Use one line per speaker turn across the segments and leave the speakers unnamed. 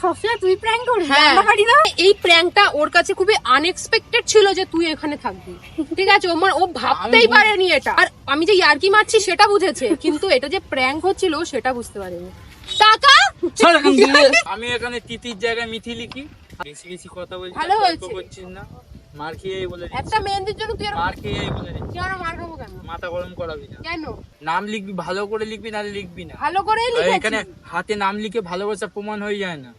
সবসময় তুই প্র্যাঙ্ক করিস,
হ্যাঁ,
আমরা পারি না।
এই প্র্যাঙ্কটা ওর কাছে খুবই আনএক্সপেক্টেড ছিল যে তুই এখানে থাকবি, ঠিক আছে? ও ভাবতেই পারেনি এটা। আর আমি যে ইয়ার্কি মারছি সেটা বুঝেছে, কিন্তু এটা যে প্র্যাঙ্ক হচ্ছিল সেটা বুঝতে পারেনি। টাকা
আমি এখানে তিতির জায়গায় মিথি লিখি, বেশি বেশি কথা বলছিস,
ভালো হয়েছে।
করছিস না, মার খেয়েই বলে দিচ্ছি।
একটা মেহেন্দির জন্য তুই
মার খেয়েই বলে দিচ্ছি,
কেন মার খাবো? কেন
মাথা গরম করাবি না।
কেন?
নাম লিখবি, ভালো করে লিখবি, নাহলে লিখবি না।
ভালো করেই
আর
লিখেছি।
এখানে হাতে নাম লিখে ভালোবাসা প্রমাণ হয়ে যায় না।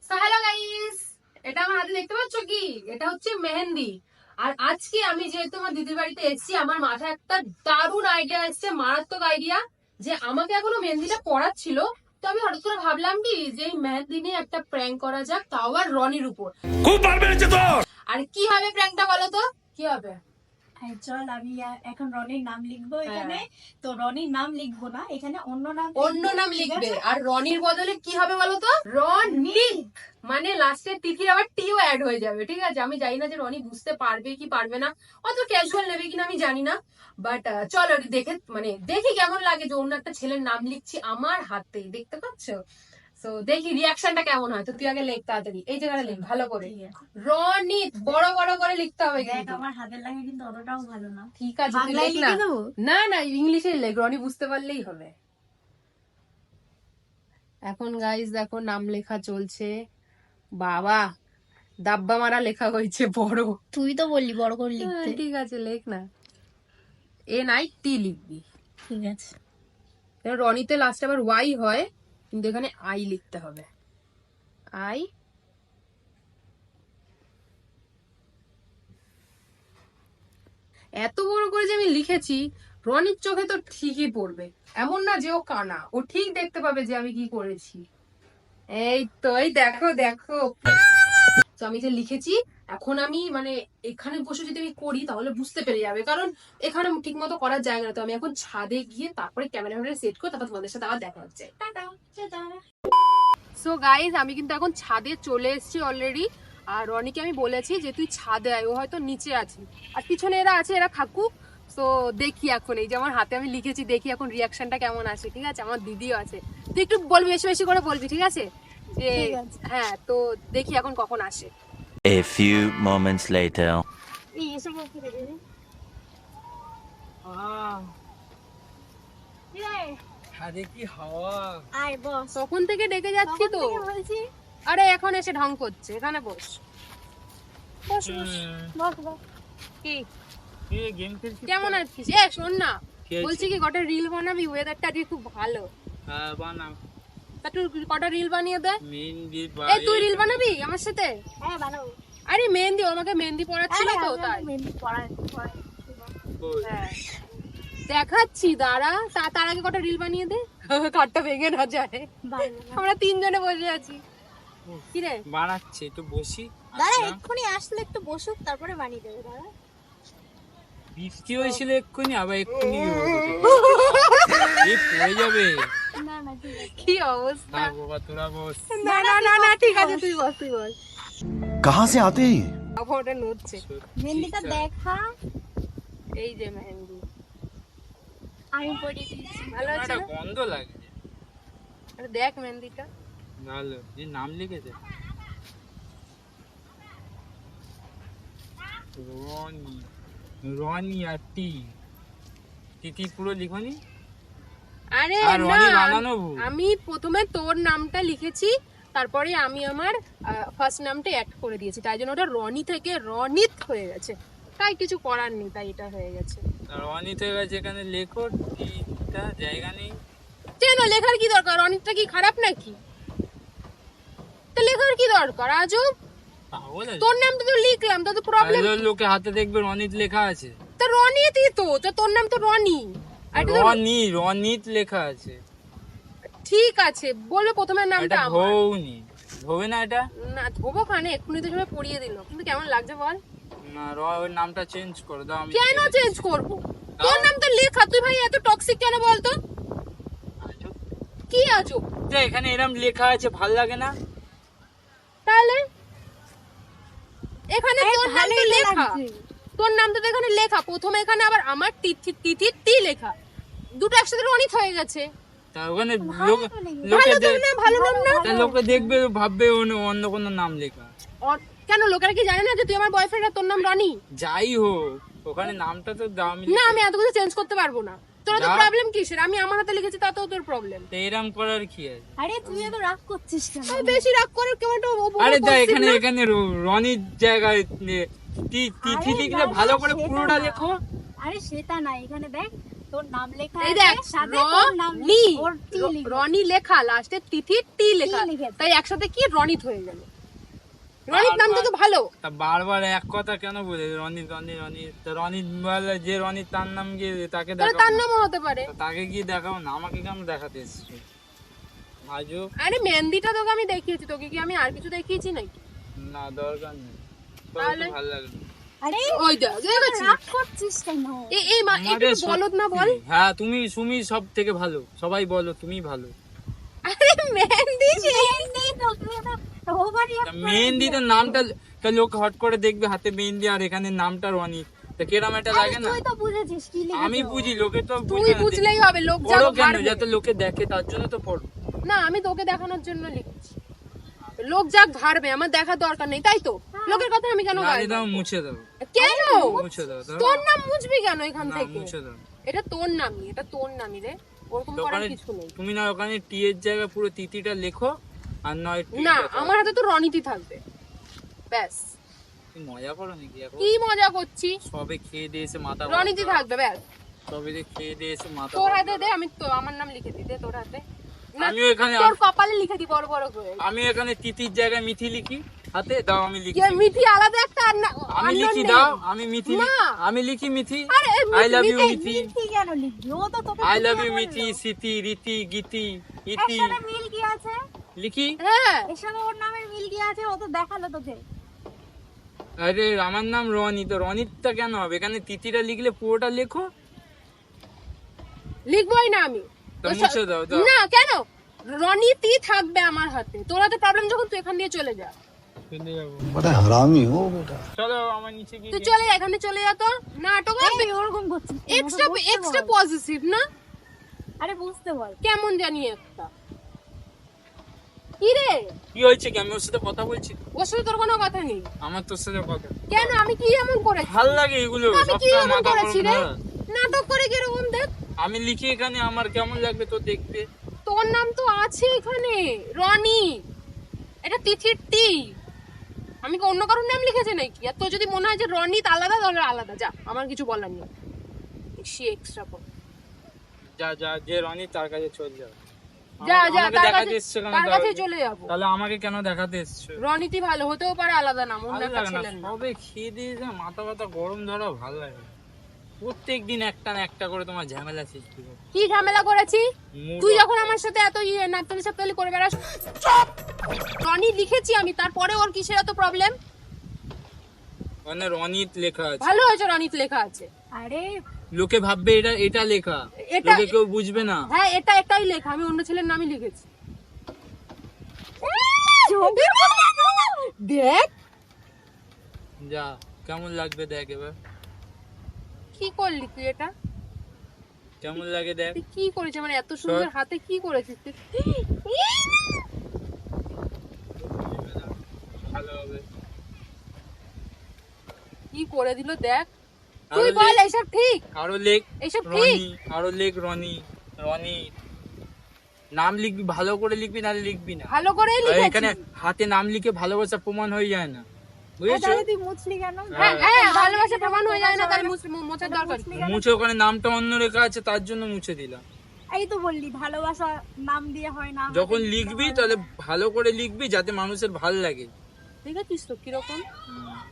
সো হ্যালো গাইস, এটা আমার হাতে দেখতে পাচ্ছ কি? এটা হচ্ছে মেহেন্দি। আর আজকে আমি যেহেতু আমার দিদির বাড়িতে এসেছি, আমার মাথায় একটা দারুণ আইডিয়া এসেছে, মারাত্মক আইডিয়া, যে আমাকে এখনো মেহেন্দিটা পড়াচ্ছিল। তো আমি হঠাৎ করে ভাবলাম কি যে এই মেহেন্দি নিয়ে একটা প্র্যাঙ্ক করা যাক, তাও আর রনির উপর।
খুব ভালো বেড়েছে তোর।
আর কি হবে প্র্যাঙ্কটা বলো তো? কি হবে?
চল আমি এখন রনির নাম লিখবো এখানে। তো রনির নাম লিখবো না, এখানে অন্য নাম
লিখবে। আর রনির বদলে কি হবে বলো তো? রনিক, মানে লাস্টে তিথির আবার টিও অ্যাড হয়ে যাবে, ঠিক আছে? আমি জানি না যে রনি বুঝতে পারবে কি পারবে না, অত ক্যাজুয়াল নেবে কিনা আমি জানি না, বাট চলো দেখে, মানে দেখি কেমন লাগে যে অন্য একটা ছেলের নাম লিখছি আমার হাতে, দেখতে পাচ্ছ? তো দেখি রিয়াকশনটা কেমন হয়। তো তুই আগে লেখ তাড়াতাড়ি, এই জায়গাটা লেখ ভালো করে। রনিত বড় বড় করে লিখতে হবে কিন্তু।
আমার হাতের লাগে কিন্তু অতটাও ভালো না।
ঠিক আছে, তুই
বাংলায়
লেখ
লিখে
না।
দেবো?
না না, ইংলিশে লেখ, রনি বুঝতে পারলেই হবে। এখন গাইস দেখো নাম লেখা চলছে। বাবা, দাব্বা মারা লেখা হয়েছে বড়।
তুই তো বললি বড় করে লিখতে।
ঠিক আছে লেখ না, NIT লিখবি।
ঠিক আছে।
রনিতে লাস্ট আবার ওয়াই হয়, কিন্তু এখানে আই লিখতে হবে। আই, এত বড় করে যে আমি লিখেছি, রনির চোখে তো ঠিকই পড়বে, এমন না যে ও কানা, ও ঠিক দেখতে পাবে যে আমি কি করেছি। এই তো, এই দেখো দেখো। তো আমি যে লিখেছি, এখন আমি মানে এখানে বসে যদি আমি করি তাহলে বুঝতে পেরে যাবে, কারণ এখানে ঠিক মতো করার জায়গা না। তো আমি এখন ছাদে গিয়ে তারপরে ক্যামেরা সেট করে তারপর তোমাদের সাথে আবার দেখা হচ্ছে। সো গাইজ, আমি কিন্তু এখন ছাদে চলে এসেছি অলরেডি। আর রনিকে আমি বলেছি যে তুই ছাদে আয়, ও হয়তো নিচে আছে, আর পিছনে এরা আছে, এরা থাকুক। তো দেখি এখন, এই যে আমার হাতে আমি লিখেছি, দেখি এখন রিয়াকশনটা কেমন আসে, ঠিক আছে? আমার দিদিও আছে, তুই একটু বলবি, বেশি বেশি করে বলবি, ঠিক আছে? যে হ্যাঁ, তো দেখি এখন কখন আসে।
A few moments later.
আরে কি হাওয়া!
আয় বস।
তখন থেকে ডেকে যাচ্ছি তো।
বলছি
আরে এখন এসে ঢং করছে, এখানে বস বস বস।
বস বস।
কি
এ গেম খেলছিস?
কেমন আছিস? শোন না,
কি হয়েছে?
বলছি কি কটা রিল বানাবি? ওয়েদারটা আজকে খুব ভালো,
হ্যাঁ বানাও।
তা তুই কটা রিল বানিয়ে দে।
মেহেন্দি
এই তুই রিল বানাবি আমার সাথে?
হ্যাঁ বানাবো।
আরে মেহেন্দি, ও আমাকে মেহেন্দি পড়াচ্ছিল তো, তাই।
মেহেন্দি পড়ায়।
হ্যাঁ, দেখাচ্ছি দাঁড়া, তার আগে কটা রিল বানিয়ে দে, কাঠটা ভেঙে না যায়। আমরা তিনজনে বসে আছি। কি রে
বানাচ্ছে, একটু বসি।
দাঁড়া
আসলাম।
এক্ষুনি আসলে একটু বসুক, তারপরে বানিয়ে দেবে। দাঁড়া।
বৃষ্টি হয়েছিল এক্ষুনি, আবার এক্ষুনি এই পড়ে যাবে।
না না ঠিক আছে।
কি অবস্থা?
না বাবা, তোরা বস।
না না না না, ঠিক আছে তুই বস, তুই বস।
कहाँ से आते हैं ये?
বাবা ওটা নড়ছে।
মেহেন্দিটা দেখা।
এই যে মেহেন্দি,
আমি পড়িয়ে দিচ্ছি।
ভালো আছে
একটা
না?
গন্ধ লাগছে।
আরে দেখ মেহেন্দিটা।
ভালো, যে নাম লিখেছে রনি, রনি আর তিথি পুরো লিখনি।
আরে
আর রনি
না,
বানানো ভুল।
আমি প্রথমে তোর নামটা লিখেছি, তারপরে আমি আমার ফার্স্ট নামটা অ্যাড করে দিয়েছি, তাই জন্য ওটা রনি থেকে রনিত হয়ে গেছে। তাই কিছু করার নেই, তাই এটা হয়ে গেছে।
রনি তো গেছে, এখানে লেখো, তিনটা জায়গা নেই।
কেন লেখার কি দরকার? রনিতটা কি খারাপ নাকি? তো লেখার কি দরকার আজব?
পাগল আছে?
তোর নামটা তো লিখলাম, তো প্রবলেম।
হ্যালো, লোকে হাতে দেখবে রনিত লেখা আছে।
তো রনিতই তো, তোর নাম তো রনি। আর এটা তো-
রনি, রনিত লেখা আছে।
ঠিক আছে, বলবে প্রথমের নামটা
এটা
আমার।
ভৌনি, ধোবে না এটা?
না ধোবো খানে, এক্ষুনি তো সবাই পড়িয়ে দিল, কিন্তু কেমন লাগছে বল?
না, ওর নামটা চেঞ্জ করে দাও। আমি
কেন চেঞ্জ করবো? তোর নাম তো লেখা, তুই ভাই এত টক্সিক কেন বলতো?
আজব।
কি আজব?
যা, এখানে এরম লেখা আছে, ভাল লাগে না?
তাহলে এখানে
আরে
তোর নাম তো
ভালোই তো
লেখা,
লাগছে।
তোর নামটা তো এখানে লেখা, প্রথমে এখানে আবার আমার তিথির টি লেখা, দুটো একসাথে রনিত হয়ে গেছে।
তা তা ওখানে
ভালো
লোক
তো লিখবে।
লোকে
ভালো তো না, ভালো নাম না।
তা লোকে দেখবে ভাববে অন্য কোনো নাম লেখা।
কেন লোকেরা কি জানে না যে তুই আমার বয়ফ্রেন্ড আর তোর নাম রনি?
যাই হোক ওখানে নামটা তো দামি।
না আমি এত কিছু চেঞ্জ করতে পারবো না। তোরা তো
যা।
প্রবলেম কিসের? আমি আমার হাতে লিখেছি তাতেও তোর প্রবলেম।
এরম করার কি আছে?
আরে তুই এত রাগ করছিস কেন?
আমি বেশি রাগ করে কেউ একটা
আরে দা এখানে এখানে রনির জায়গায় তিথি
আরে
লিখলে
না,
ভালো করে
সেটা
পুরোটা
না।
লেখো।
আরে সেটা না, এখানে দেখ তোর নাম লেখা
এই
আছে,
দেখ
সাথে তোর নাম
রনি
ওর টি লিখবে।
রনি লেখা লাস্টে তিথি টি লেখা
লিখেছে।
তাই একসাথে কি রনিত হয়ে গেল। রনিত নামটা তো ভালো।
তা বারবার এক কথা কেন বলে রনি রনি রনি? তা রনি বলে যে রনি তার নাম গিয়ে তাকে
তাহলে
দেখাও
তার
না।
নামও হতে পারে।
তা তাকে গিয়ে দেখাও না, আমাকে কেন দেখাতে এসছো? আজও
আরে মেহেন্দিটা তোকে আমি দেখিয়েছি, তোকে কি আমি আর কিছু দেখিয়েছি নাকি?
না দরকার নেই,
তাহলে?
ভালো লাগে না।
আরে
ওই দেখ দেখেছিস?
রাগ করছিস কেন?
এই মা একটু
আমাদের
বলদ না বল।
সত্যি। হ্যাঁ তুমি সব থেকে ভালো, সবাই বলো তুমি ভালো।
আরে মেহেন্দি
মেহেন্দি তোকে তো ওভারই
তা মেহেন্দিতে নামটা তা লোক হট করে দেখবে হাতে মেহেন্দি আর এখানে নামটা রনি, তা কেরাম এটা লাগে না?
তুই তো বুঝেছিস কি লিখেছিস।
আমি বুঝি, লোকে তো
তুই
বুঝে না।
বুঝলেই হবে, লোক যা
পড়ো কেন?
পারবে।
যাতে লোকে দেখে, তার জন্য তো পড়ো।
না আমি তোকে দেখানোর জন্য লিখছি। লোক যাক ঘাড়বে, আমার দেখার দরকার নেই, তাই তো? লোকের কথা আমি কেন
গাড়ি
গায়ে
দাও,
দেবো?
মুছে দাও,
কেন?
মুছে দাও দাও।
তোর নাম মুছবি কেন এখান
না,
থেকে?
মুছে দাও।
এটা তোর নামই, এটা তোর নামই রে, ওরকম করার
ওখানে
কিছু নেই।
তুমি না ওখানে টি এর জায়গায় পুরো তিথিটা লেখো, আর নয় টি
না
লেখো।
আমার হাতে তো রনিতি থাকবে ব্যাস।
তুমি মজা করো নাকি এখন?
কি মজা করছি?
সবে খেয়ে দিয়ে এসে মাথা
রনিতি
গরম
থাকবে ব্যাস।
করো। সবে যে খেয়ে দিয়ে এসে মাথা
তোর
গরম
হাতে
করো।
দে, আমি তো আমার নাম লিখে দিই, দে তোর হাতে। না
আমিও এখানে
তোর কপালে লিখে দি বড় বড় করে।
আমি এখানে তিথির জায়গায় মিথি লিখি, হাতে দাও আমি লিখি।
কি মিঠি আলাদা একটা
আমি
unknown
লিখি
name।
দাও, আমি মিথি
না।
আমি লিখি মিথি।
আরে
I love you
Mithi-
Mithi,
Mithi কেন লিখবি? ও তো তোকে
আই লাভ ইউ
বুঝিয়ে
মিথি,
বললো।
সিতি রীতি গীতি
এর
ইতি
সাথে মিল কি আছে?
লিখি।
হ্যাঁ
এর সাথে ওর নামের মিল কি আছে? ও তো দেখালো তোকে।
আরে আমার নাম রনি, তো রনিতটা কেন হবে? এখানে তিথিটা লিখলে পুরোটা লেখো।
লিখবই না আমি।
তা মুছে দাও, দাও।
না কেন? রনিতি থাকবে আমার হাতে। তোর হাতে প্রবলেম যখন তুই এখান দিয়ে চলে যা।
চলে যাবো।
बड़ा हरामी हो बेटा।
চলো আমার নিচে গিয়ে
তুই চলে যা, এখানে চলে যা তো। নাটক
এই ওরকম করছিস কেন?
এক্সট্রা
ওটা বুঝতে
এক্সট্রা
বল।
পজিটিভ না?
আরে বুঝতে বল।
কেমন জানি একটা। কি রে?
কি হয়েছে কি? আমি ওর সাথে কথা বলছি,
ওর সাথে তোর কোনো কথা নেই।
আমার তোর সাথে কথা।
কেন? আমি কি এমন করেছি?
ভাল লাগে এগুলো,
আমি কি
সবসময়
এমন
মাথা
করেছি
গরম
রে?
করা।
নাটক করে কিরকম দেখ।
আমি লিখি এখানে, আমার কেমন লাগবে তো দেখতে।
তোর নাম তো আছে এখানে রনি, এটা তিথির টি। আমি কি অন্য কারোর নাম লিখেছি নাকি? আর তোর যদি মনে হয় যে রনি আলাদা তাহলে আলাদা, যা, আমার কিছু বলার নেই। বেশি এক্সট্রা কর।
যা যা, যে রনি তার কাছে চলে যাও।
যা যা,
আমাকে
তার
দেখাতে
কাছে
এসছো কেন
তার
তাহলে?
কাছে চলে যাবো।
তাহলে আমাকে কেন দেখাতে এসছো?
রনিতি ভালো হতেও পারে, আলাদা নাম, অন্য
ভালো
একটা
লাগে না,
ছেলের নাম।
সবে খেয়ে দিয়ে যা মাথা ব্যথা গরম ধরা ভালো লাগে না। প্রত্যেকদিন একটা না একটা করে তোমার ঝামেলা সৃষ্টি করে।
কি ঝামেলা করেছি?
মুড
তুই যখন আমার সাথে এত নাপতালি সাপতালি করে বেড়াস। রনি লিখেছি আমি, তারপরে ওর কিসের এত প্রবলেম?
মানে রনিত লেখা আছে,
ভালো হয়েছে রনিত লেখা আছে।
আরে
লোকে ভাববে এটা এটা লেখা,
এটা-
লোকে কেউ বুঝবে না।
হ্যাঁ এটাই লেখা, আমি অন্য ছেলের নামই লিখেছি। দেখ
যা, কেমন লাগবে দেখ এবার,
কি করলি তুই এটা?
কেমন লাগে দেখ।
তুই কি করেছিস? মানে এত সুন্দর
সর।
হাতে কি করেছিস তুই?
ভালো হবে।
কি করে দিল দেখ।
আরো
তুই বল
লেখ,
এইসব ঠিক?
আরো লেখ
এইসব ঠিক?
রনি, আরো লেখ রনি রনি। নাম লিখবি, ভালো করে লিখবি, নাহলে লিখবি না।
ভালো করেই
আর
লিখেছি।
এখানে হাতে নাম লিখে ভালোবাসা প্রমাণ হয়ে যায় না, বুঝেছো?
তাহলে তুই মুছলি কেন?
হ্যাঁ ভালোবাসা প্রমাণ হয়ে যায় না, তাহলে মোচার দরকার কি?
মুছে ওখানে নামটা অন্য রেখা আছে, তার জন্য মুছে দিলাম।
এই তো বললি ভালোবাসা নাম দিয়ে হয় না।
যখন লিখবি তাহলে ভালো করে লিখবি, যাতে মানুষের ভাল লাগে।
দেখেছিস তো কিরকম?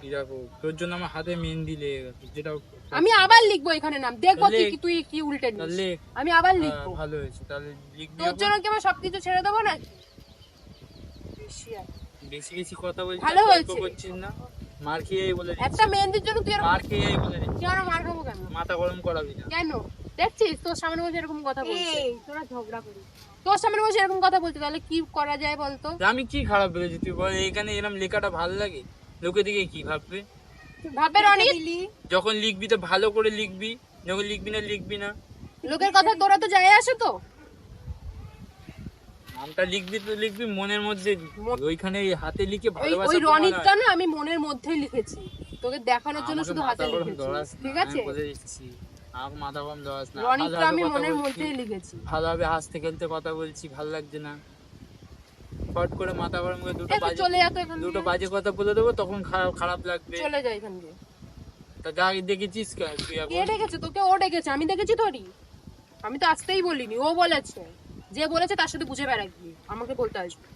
কি দেখো, তোর জন্য আমার হাতে মেহেন্দি লেগে গেছে, যেটা
আমি আবার লিখবো এখানে নাম, দেখবো
লিখ।
তুই কি উল্টে নিস।
তাহলে
আমি আবার লিখবো।
ভালো হয়েছে, তাহলে লিখবি।
তোর
এখন।
জন্য কি আমার সবকিছু ছেড়ে দেবো না? বেশি আর।
বেশি বেশি কথা বলছিস,
ভালো
তর্ক
হয়েছে।
করছিস না। মার খেয়েই বলে দিচ্ছি,
একটা মেহেন্দির জন্য তুই
মার খেয়েই বলে দিচ্ছি,
কি আর মার খাবো কেন?
মাথা গরম করাবি না।
কেন? দেখছিস তোর সামনে বসে এরকম কথা বলছে।
এই তোরা ঝগড়া করিস।
তোর সামনে বসে এরকম কথা বলতে, তাহলে কি করা যায় বলতো?
তা আমি কি খারাপ বলেছি তুই বল? এখানে এরকম লেখাটা ভালো লাগে, লোকে দিকে কি ভাববে?
ভাববে রনি,
দিলি
যখন লিখবি তো ভালো করে লিখবি, যখন লিখবি না লিখবি না।
লোকের কথা তোরা তো যায় আসে তো।
নামটা লিখবি তো লিখবি মনের মধ্যে, ওইখানে হাতে লিখে
ওই
ভালোবাসা
ওই
প্রমাণ
রনিতটা
হয়।
না আমি মনের মধ্যেই লিখেছি, তোকে দেখানোর জন্য
আমাকে
শুধু
মাথা
হাতে
গরম
লিখেছি,
ধরাস না,
ঠিক আছে?
আমি বলে দিচ্ছি, আমাকে মাথা গরম ধরাস না।
রনিতটা
ভালোভাবে
আমি
কথা
মনের
বলছি,
মধ্যেই লিখেছি।
ভালোভাবে হাসতে খেলতে কথা বলছি, ভালো লাগছে না। ফট করে মাথা গরম করে দুটো
একটু
বাজে,
চলে যা তো এখান
দুটো
থেকে,
বাজে কথা বলে দেবো, তখন খারাপ খারাপ লাগবে।
চলে যা এখান দিয়ে।
তা যা দেখেছিস কেন তুই
কে
এখন?
ডেকেছে তোকে? ও ডেকেছে, আমি দেখেছি তোরই। আমি তো আসতেই বলিনি, ও বলেছে। যে বলেছে তার সাথে বুঝে বেড়াবি, আমাকে বলতে আসবি।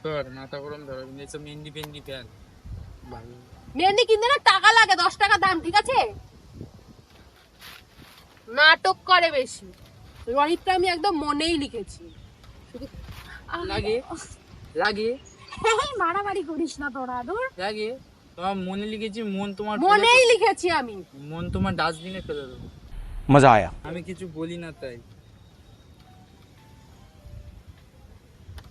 তোর মাথা গরম ধর, এসব মেহেন্দি ফেন্দি ফেল ভালো।
মেহেন্দি কিনতে না টাকা লাগে, 10 টাকা দাম, ঠিক আছে? নাটক করে বেশি। রনিতটা আমি একদম মনেই লিখেছি, শুধু
লাগে লাগে
মারামারি করিস না তোরা, দূর।
লাগে তোমার মনে লিখেছি, মন তোমার
মনেই লিখেছি আমি।
মন তোমার ডাস্টবিনে ফেলে দেবো।
मजा आया।
আমি কিছু বলি না তাই।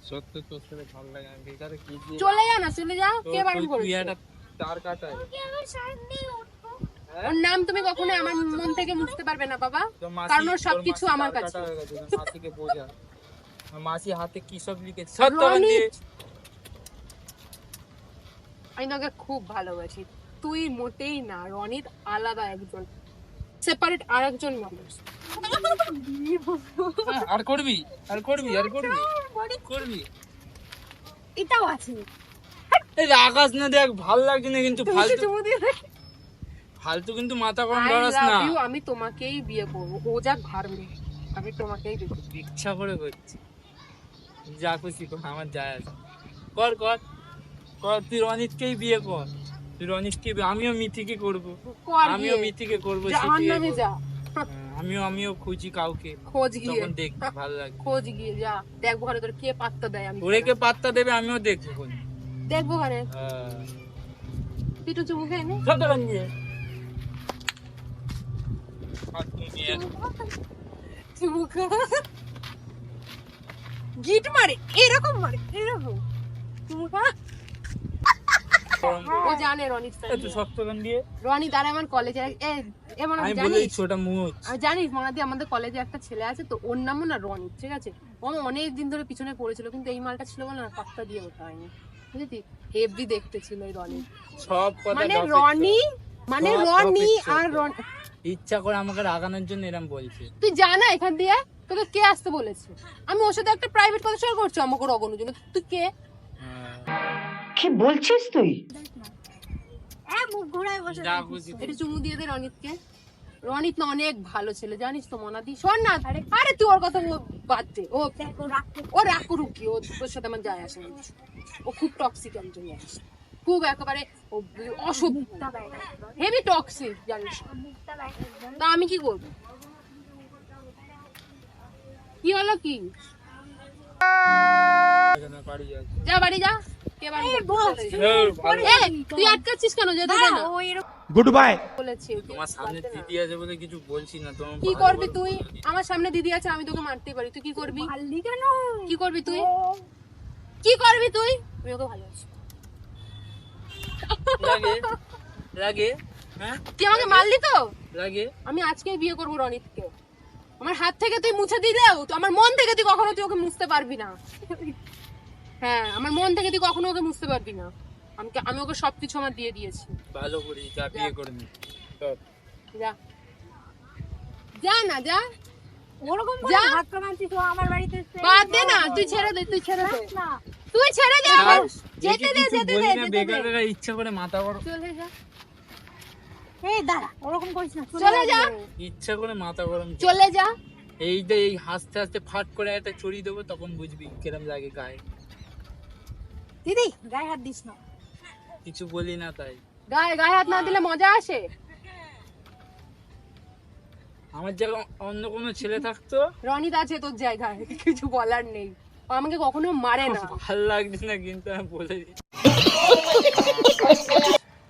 সত্যি তোর সাথে ভালো লাগে, আমি বেকারে কি দিয়ে
চলে যা না, চলে যা। কে বারণ
তুই
করেছে?
একটা তার কাটায়।
ওর নাম তুমি কখনো আমার মন থেকে মুছতে পারবে না বাবা,
তোর মাসি-
কারণ ওর
তোর
সবকিছু
মাসি
আমার
তার
কাছে।
কাটা হয়ে গেছে, তোর মাসিকে বোঝা। আমার মাসি হাতে কি সব লিখেছে সত্য দিয়ে।
আমি তোকে খুব ভালোবাসি, তুই মোটেই না। রনিত আলাদা একজন, সেপারেট আরেকজন মানুষ।
আর করবি আর করবি আর করবি করবি।
এটাও আছে।
এই যে আকাশ না দেখ, ভাল লাগছে না কিন্তু,
তুমি
ফালতু
চুমু দিয়ে দে।
ফালতু কিন্তু মাথা গরম
I
ধরাস
love
না।
you, আমি তোমাকেই বিয়ে করবো, ও যাক ভার্মি, আমি তোমাকেই বিয়ে করবো।
ইচ্ছা করে করছি, যা খুশি কর, আমার যায় আছে। কর কর কর, তুই রনিতকেই বিয়ে কর, তুই রনিতকে আমিও মিথিকে করবো,
কর
আমিও
গিয়ে,
মিথিকে করবো,
জাহান্নামে যা,
আমিও খুঁজি কাউকে,
খোঁজ গিয়ে,
তখন দেখ ভালো লাগবে।
খোঁজ গিয়ে যা, দেখবো ঘরে তোর কে পাত্তা দেয়। আমি
ওরে কে পাত্তা দেবে আমিও দেখবো কোন।
দেখবো ঘরে, তুই একটু চুমু খেয়ে নে।
সব দোকান দিয়ে হাত নিয়ে
চুমু খা, গিট মারে, এরকম মারে, এরকম চুমু খা।
গরম করে।
ও জানে রনিত
এ তুই শক্ত গান দিয়ে,
রনি দ্বারা আমার কলেজে এমন
আমি
জানিস,
বলেছি ওটা মুচ।
আমি জানিস মনাদি, আমাদের কলেজে একটা ছেলে আছে তো, ওর নামও না রনি, ঠিক আছে? ও আমার অনেক দিন ধরে পিছনে পড়েছিল, কিন্তু এই মালটা ছিল বলে না পাত্তা দিয়ে ওঠা হয়নি, বুঝলি? হেভি দেখতে ছিল এই রনি,
সব কথা
মানে
gossip
রনি, মানে
সব
রনি
gossip
আর
চলছে।
রনি।
ইচ্ছা করে আমাকে রাগানোর জন্য এরম বলছে।
তুই জানা এখান দিয়ে তোকে কে আসতে বলেছে? আমি ওর সাথে একটা প্রাইভেট কথা শেয়ার করছি আমাকে রগনের জন্য, তুই কে?
কি বলছিস তুই?
মুখ ঘুরায় বসে
যা
থাকিস।
খুশি
এটা চুমু দিয়ে দে রনিতকে। রনিত না অনেক ভালো ছেলে, জানিস তো মনাদি। শোন না, আরে তুই ওর কথা বাদ দে, ও
দেখো, রাগ করছে।
ও রাগ করুক কি, ও তোর সাথে আমার যায় আসে না। ও খুব টক্সিক একজন মানুষ, খুব একেবারে অসভ্য,
মুখটা বাইরে করো,
হেভি টক্সিক, জানিস?
মুখটা বাইরে করো।
তা আমি কি করবো? কি হলো কি?
এখানে বাড়ি যাচ্ছে।
যা বাড়ি যা, কে বাড়ি
এই বস,
ভালো।
তুই আটকাচ্ছিস কেন? যেতে দে না,
ও এরকম
गुड बाय।
বলেছি ওকে।
তোমার সামনে দিদি আছে বলে কিছু বলছি না, তোমার
কি
ভালো
করবি
বলো।
তুই? আমার সামনে দিদি আছে, আমি তোকে মারতেই পারি, তুই কি করবি?
মারলি কেন?
কি করবি তুই?
ও,
কি করবি তুই? আমি ওকে ভালোবাসি।
লাগে লাগে হ্যাঁ
তুই আমাকে মারলি তো,
লাগে।
আমি আজকেই বিয়ে করবো রনিতকে। আমার হাত থেকে তুই মুছে দিলেও তো আমার মন থেকে তুই কখনো তুই ওকে মুছতে পারবি না। হ্যাঁ, আমার মন থেকে তুই কখনো ওকে মুছতে পারবি না। আমি ওকে সবকিছু আমার দিয়ে দিয়েছি।
ভালো করি, যা বিয়ে করে নি। চল।
যা, যা না যা,
ওরকম
যা।
করে হাত কামাচ্ছিস, ও আমার বাড়িতে এসে।
বাদ দে না, তুই ছেড়ে দে, তুই ছেড়ে দে,
না,
তুই ছেড়ে দে আমার। যেতে
একে
দে,
কিছু
যেতে
বলি
দে,
না,
যেতে
বেকার
দে।
বেকার ইচ্ছা করে মাথা গরম,
চলে যা,
এই দাঁড়া, ওরকম করিস না,
চলে যা,
ইচ্ছা করে মাথা গরম।
চলে যা।
এই যে এই হাসতে হাসতে ফাট করে একটা চড়ি দেবো, তখন বুঝবি কিরম লাগে গায়ে।
দিদি গায়ে হাত দিস না।
কিছু বলি না তাই।
গায়ে গায়ে হাত না দিলে মজা আসে?
আমার জায়গায় অন্য কোনো ছেলে থাকতো,
রনিত আছে তোর জায়গায়, কিছু বলার নেই। ও আমাকে কখনো মারে না,
ভাল লাগছে না কিন্তু আমি বলে দিই।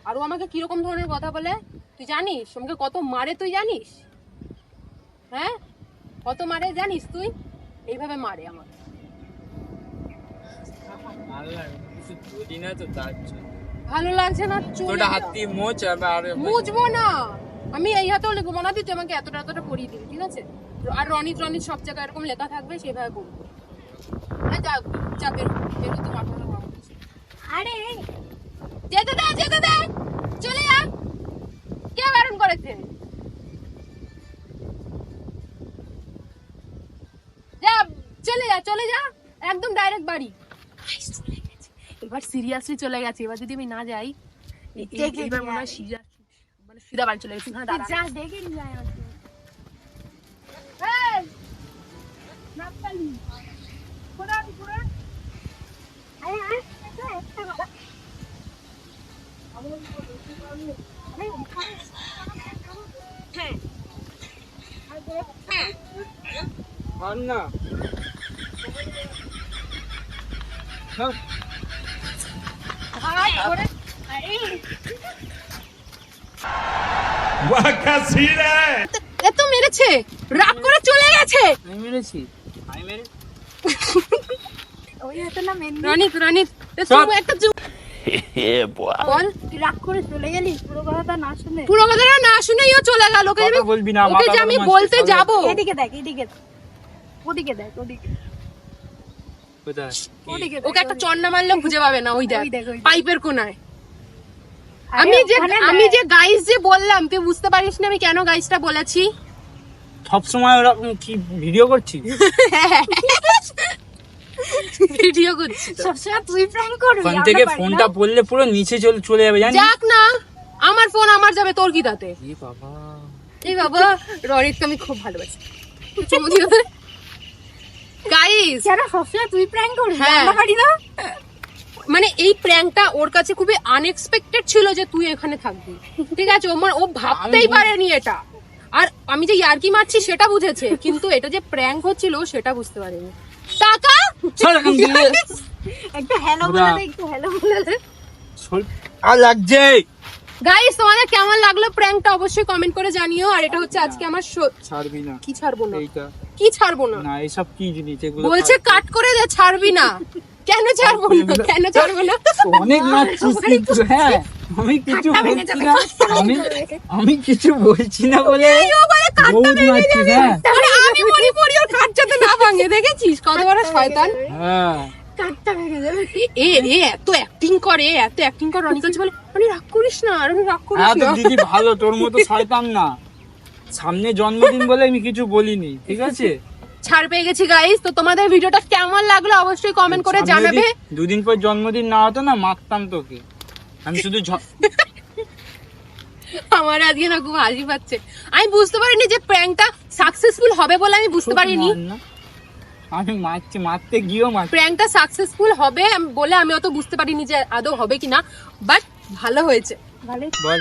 আর ও আমাকে কিরকম ধরনের কথা বলে তুই জানিস? আমাকে কত মারে তুই জানিস? হ্যাঁ, কত মারে জানিস তুই? এইভাবে মারে আমাকে।
ভালো লাগে না, কিছু বলি না তো তার জন্য।
ভালো লাগছে না, চলে
তোটা
যা।
হাত দিয়ে মোচ আর
মুছবো না, আমি এই হাতেও লিখবো না, তুই আমাকে এতটা এতটা পরিয়ে দিবি, ঠিক আছে? আর রনিত রনিত সব জায়গায় এরকম লেখা থাকবে, সেভাবে করবো। যা যা বেরো তো মাথা গরম।
আরে
যেতে দে চলে যা, কে বারণ করেছে? যা চলে যা একদম ডাইরেক্ট বাড়ি। এবার সিরিয়াসলি চলে গেছে, এবার যদি আমি না যাই এবার মনে হয় সিধা বাড়ি চলে গেছি।
যা দেখে নিয়ে আয় আমাকে। নাপতালি পুরা আরে একটা কথা
আর না
এত মেরেছে, রাগ করে চলে গেছে।
আমি মেরেছি, আমি মেরে
ওই হতো না মেন
রনিত
চল।
একটা চুপ
Yeah, boy.
বল।
তুই রাগ করে চলে গেলি পুরো কথাটা না শুনে।
পুরো কথাটা না শুনেই ও চলে গেল। ওকে
কথা বলবি না,
ওকে যে আমি বলতে যাব।
এদিকে দেখ ওদিকে দেখ
কোথায়?
ওদিকে
ওকে একটা চন্না মারলেও খুঁজে পাবে না। ওই দেখ
ওই দেখ।
পাইপের কোনায়।
আরে
আমি যে গাইস যে বললাম, তুই বুঝতে পারিস না আমি কেন গাইসটা বলেছি?
সবসময় ওরকম কি ভিডিও করছিস?
ভিডিও করছি তো।
সবসময় তুই প্র্যাঙ্ক করবি।
ফোন
আমরা
থেকে
পারি না।
ফোনটা পড়লে পুরো নিচে চলে যাবে জানিস?
যাক না, আমার ফোন আমার যাবে, তোর কি তাতে?
এ বাবা,
এই বাবা, রনিতকে আমি খুব ভালোবাসি। গাইস
কেন সবসময় তুই প্র্যাঙ্ক করবি?
হ্যাঁ।
আমরা পারি না।
মানে এই প্র্যাঙ্কটা ওর কাছে খুবই আনএক্সপেক্টেড ছিল যে তুই এখানে থাকবি। ঠিক আছে, ও ভাবতেই পারেনি এটা। আর আমি যে ইয়ার্কি মারছি সেটা বুঝেছে, কিন্তু এটা যে প্র্যাঙ্ক হচ্ছিল সেটা বুঝতে পারেনি। টাকা
ছাড় এখান থেকে।
একটু হ্যালো বলে দে, একটু হ্যালো বলে দে।
আর লাগছে।
গাইস, তোমাদের কেমন লাগলো প্র্যাঙ্কটা অবশ্যই কমেন্ট করে জানিও। আর এটা হচ্ছে আজকে আমার
ছাড়বি না
কি ছাড়বো না,
এইটা,
কি ছাড়বো না
না এসব কি জিনিস এগুলো?
বলছে কাট করে দে, ছাড়বি না। কেন ছাড়বো না, কেন ছাড়বো না?
অনেক মারছিস কিন্তু। হ্যাঁ, আমি কিছু বলছি না, আমি কিছু বলছি না বলে বহুত মারছিস। হ্যাঁ
মানে আমি পরি ওর কাট যাতে না ভাঙে, দেখেছিস কত বড় শয়তান।
হ্যাঁ,
কাটটা ভেঙে যাবে।
এ এত অ্যাক্টিং করে রনি কাছে বলে রনি রাগ করিস না, রনি রাগ করিস
হ্যাঁ তো
না।
দিদি ভালো, তোর মতো শয়তান না। সামনে জন্মদিন বলে আমি কিছু বলিনি, ঠিক আছে?
ছাড় পেয়ে গেছি গাইস। তো তোমাদের ভিডিওটা কেমন লাগলো অবশ্যই কমেন্ট করে
সামনে
জানাবে।
যদি দুদিন পর জন্মদিন না হতো না, মারতাম তোকে আমি শুধু।
আমার আজকে না খুব হাসি পাচ্ছে। আমি বুঝতে পারিনি যে প্র্যাঙ্কটা সাকসেসফুল হবে বলে আমি বুঝতে পারিনি।
আমি মারতে গিয়েও মারছি।
প্র্যাঙ্কটা সাকসেসফুল হবে বলে আমি অত বুঝতে পারিনি যে আদৌ হবে কিনা, বাট ভালো হয়েছে।
ভালো
বল